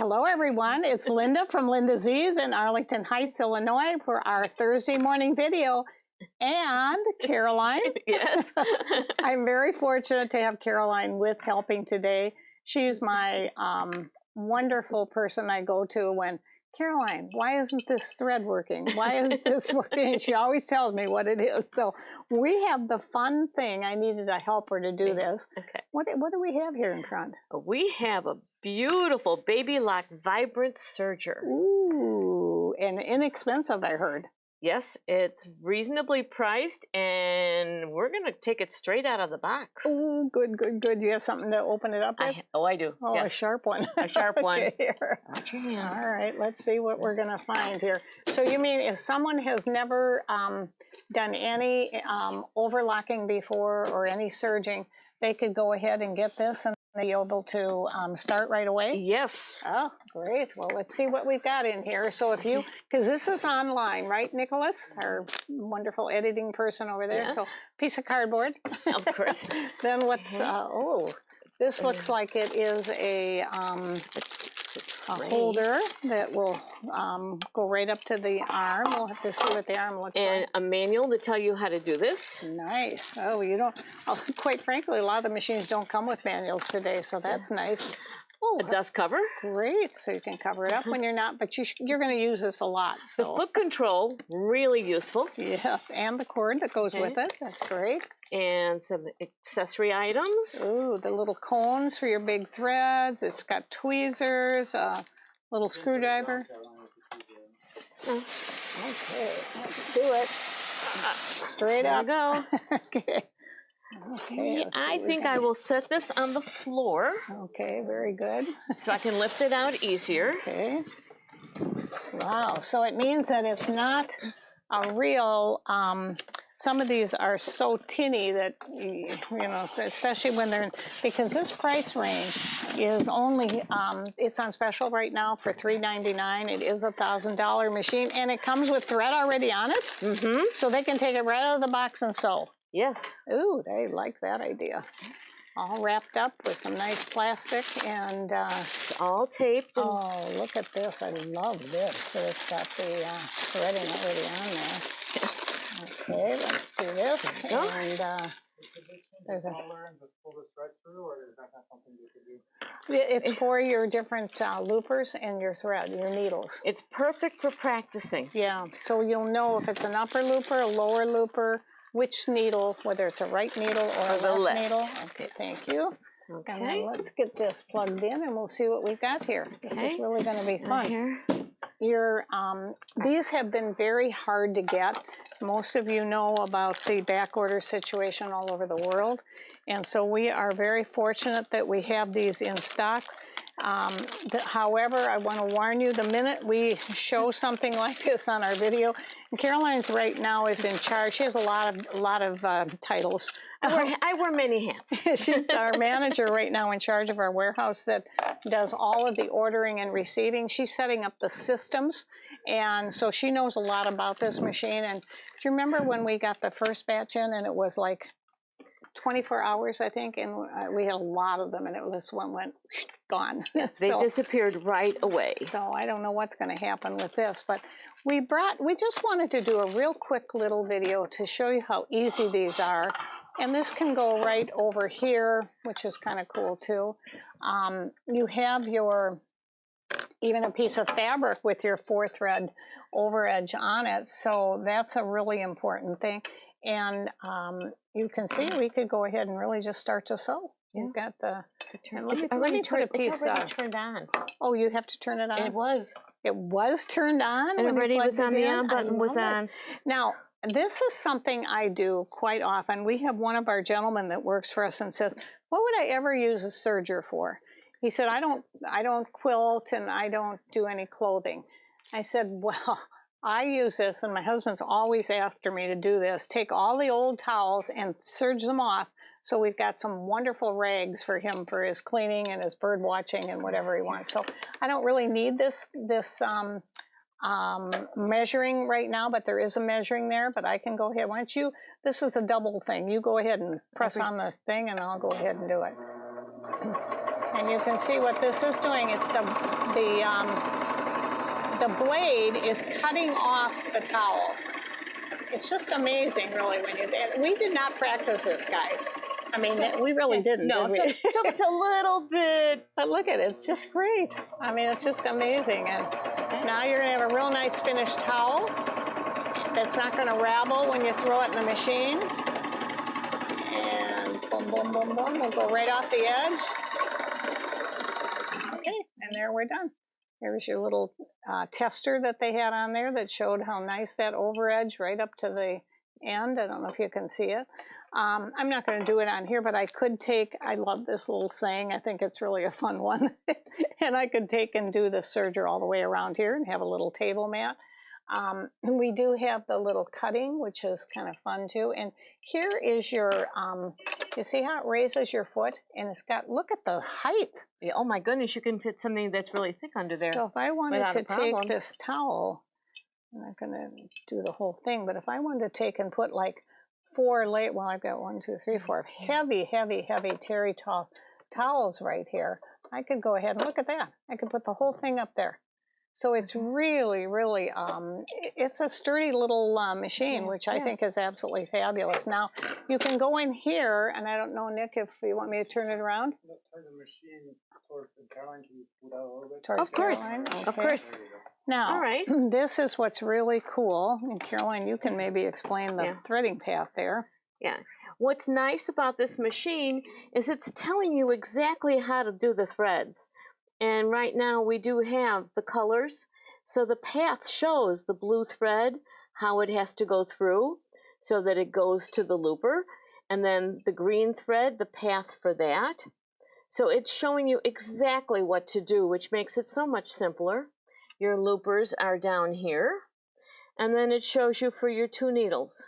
Hello, everyone. It's Linda from Linda Z's in Arlington Heights, Illinois, for our Thursday morning video. And Caroline. Yes. I'm very fortunate to have Caroline with helping today. She's my wonderful person I go to when, Caroline, why isn't this thread working? Why isn't this working? And she always tells me what it is. So we have the fun thing. I needed a helper to do this. Okay. What do we have here in front? We have a beautiful Baby Lock Vibrant Serger. Ooh, and inexpensive, I heard. Yes, it's reasonably priced, and we're going to take it straight out of the box. Oh, good, good, good. You have something to open it up with? I do. Oh, yes. A sharp one. A sharp one. Okay, here. All right, let's see what we're going to find here. So you mean if someone has never done any overlocking before or any serging, they could go ahead and get this and be able to start right away? Yes. Oh, great. Well, let's see what we've got in here. So if you, because this is online, right, Nicholas, our wonderful editing person over there. Yes. So piece of cardboard. Of course. Then what's, oh, this looks like it is a holder that will go right up to the arm. We'll have to see what the arm looks like. And a manual to tell you how to do this. Nice. Oh, you don't, quite frankly, a lot of the machines don't come with manuals today, so that's nice. Oh, A dust cover. great. So you can cover it up when you're not, but you're going to use this a lot. The So foot control, really useful. yes, and the cord that goes with it. That's great. And some accessory items. Ooh, the little cones for your big threads. It's got tweezers, a little screwdriver. Okay, let's do it. Straight There up. we go. Okay. Okay. let's see I what we think got. I will set this on the floor Okay, very good. so I can lift it out easier. Okay. Wow. So it means that it's not a real, some of these are so tinny that, you know, especially when they're, because this price range is only, it's on special right now for $3.99. It is a $1,000 machine, and it comes with thread already on it. Mm-hmm. So they can take it right out of the box and sew. Yes. Ooh, they like that idea. All wrapped up with some nice plastic and, It's all taped. And oh, look at this. I love this. That it's got the threading already on there. Okay, let's do this. There you go. And there's a... It's for your different loopers and your thread, your needles. It's perfect for practicing. Yeah, so you'll know if it's an upper looper, a lower looper, which needle, whether it's a right needle or a left needle. Okay, Yes. thank you. Okay. And then let's get this plugged in and we'll see what we've got here. This is Okay. really going to be fun. Here. Your, these have been very hard to get. Most of you know about the back order situation all over the world. And so we are very fortunate that we have these in stock. However, I want to warn you, the minute we show something like this on our video, and Caroline's right now is in charge. She has a lot of titles. I wear many hats. She's our manager right now in charge of our warehouse that does all of the ordering and receiving. She's setting up the systems, and so she knows a lot about this machine. And do you remember when we got the first batch in and it was like 24 hours, I think, and we had a lot of them, and this one went gone. They disappeared right away. So I don't know what's going to happen with this, but we just wanted to do a real quick little video to show you how easy these are. And this can go right over here, which is kind of cool too. You have even a piece of fabric with your 4-thread over edge on it. So that's a really important thing. And you can see we could go ahead and really just start to sew. You've got the, let me put a piece It's already turned on. Oh, you have to turn it on? It was. It was turned on? And when you already plugged was on, it the in? on button was on. Now, this is something I do quite often. We have one of our gentlemen that works for us and says, what would I ever use a serger for? He said, I don't quilt and I don't do any clothing. I said, well, I use this, and my husband's always after me to do this, take all the old towels and serge them off. So we've got some wonderful rags for him for his cleaning and his bird watching and whatever he wants. So I don't really need this measuring right now, but there is a measuring there, but I can go ahead. Why don't you, this is a double thing. You go ahead and press on this thing and I'll go ahead and do it. And you can see what this is doing. the blade is cutting off the towel. It's just amazing, really, when you. And we did not practice this, guys. I mean, we really didn't. No, did we? so it's a little bit. But look at it; it's just great. I mean, it's just amazing. And now you're gonna have a real nice finished towel that's not gonna ravel when you throw it in the machine. And boom, boom, boom, boom. We'll go right off the edge. Okay, and there we're done. Here's your little tester that they had on there that showed how nice that over edge right up to the end. I don't know if you can see it. I'm not going to do it on here, but I could take, I love this little saying. I think it's really a fun one. And I could take and do the serger all the way around here and have a little table mat. We do have the little cutting, which is kind of fun too. And here is your, you see how it raises your foot? And it's got, look at the height. Yeah, oh my goodness, you can fit something that's really thick under there. So if I wanted to take this towel, I'm not going to do the whole thing, but if I wanted to take and put like 4 layers, well, I've got 1, 2, 3, 4 heavy, heavy, heavy terry towels right here. I could go ahead and look at that. I could put the whole thing up there. So it's really, really, it's a sturdy little machine, which I think is absolutely fabulous. Now, you can go in here, and I don't know, Nick, if you want me to turn it around. Turn the machine towards Caroline. Can you pull that a little bit? Towards of course, Caroline? Okay. of course. Now, all right. This is what's really cool. And Caroline, you can maybe explain the threading path there. Yeah. What's nice about this machine is it's telling you exactly how to do the threads. And right now we do have the colors. So the path shows the blue thread, how it has to go through so that it goes to the looper. And then the green thread, the path for that. So it's showing you exactly what to do, which makes it so much simpler. Your loopers are down here. And then it shows you for your 2 needles,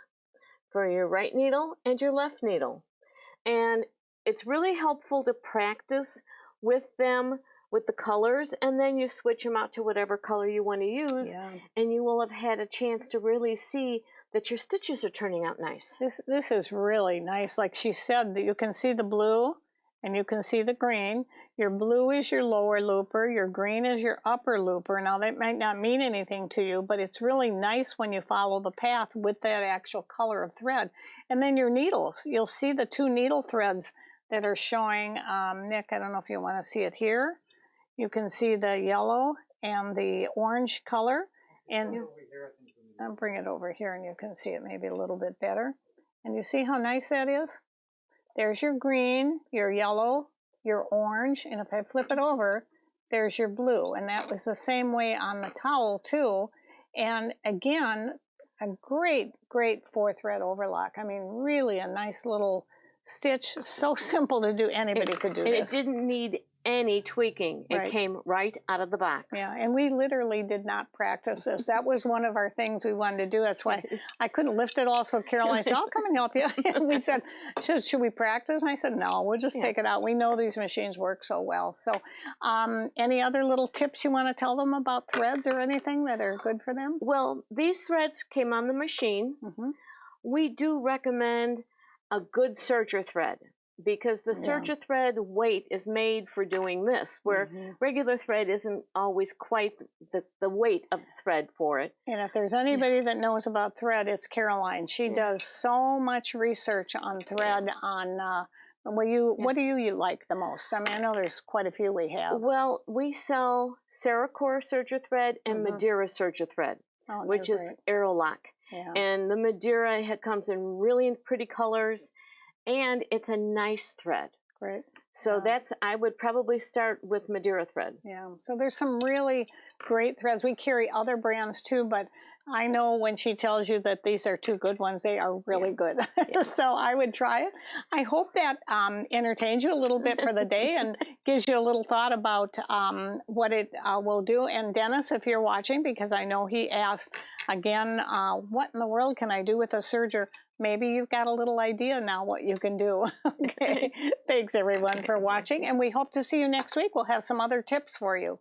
for your right needle and your left needle. And it's really helpful to practice with them, with the colors, and then you switch them out to whatever color you want to use, and you will have had a chance to really see that your stitches are turning out nice. This is really nice. Like she said, that you can see the blue and you can see the green. Your blue is your lower looper, your green is your upper looper. Now that might not mean anything to you, but it's really nice when you follow the path with that actual color of thread. And then your needles, you'll see the 2 needle threads that are showing. Nick, I don't know if you want to see it here. You can see the yellow and the orange color. And I'll bring it over here and you can see it maybe a little bit better. And you see how nice that is? There's your green, your yellow, your orange, and if I flip it over, there's your blue. And that was the same way on the towel too. And again, a great, great 4-thread overlock. I mean, really a nice little stitch. So simple to do. Anybody could do this. And it didn't need any tweaking. It came right out of the box. Yeah, and we literally did not practice this. That was one of our things we wanted to do. That's why I couldn't lift it all. So Caroline said, I'll come and help you. And we said, should we practice? And I said, no, we'll just take it out. We know these machines work so well. So any other little tips you want to tell them about threads or anything that are good for them? Well, these threads came on the machine. We do recommend a good serger thread, because the serger thread weight is made for doing this, where regular thread isn't always quite the weight of the thread for it. And if there's anybody that knows about thread, it's Caroline. She does so much research on thread on, what do you like the most? I mean, I know there's quite a few we have. Well, we sell Cerakote serger thread and Madeira serger thread, which is Aerolock. And the Madeira comes in really pretty colors, and it's a nice thread. Great. So I would probably start with Madeira thread. Yeah, so there's some really great threads. We carry other brands too, but I know when she tells you that these are 2 good ones, they are really good. So I would try it. I hope that entertains you a little bit for the day and gives you a little thought about what it will do. And Dennis, if you're watching, because I know he asked again, what in the world can I do with a serger? Maybe you've got a little idea now what you can do. Okay. Thanks everyone for watching, and we hope to see you next week. We'll have some other tips for you.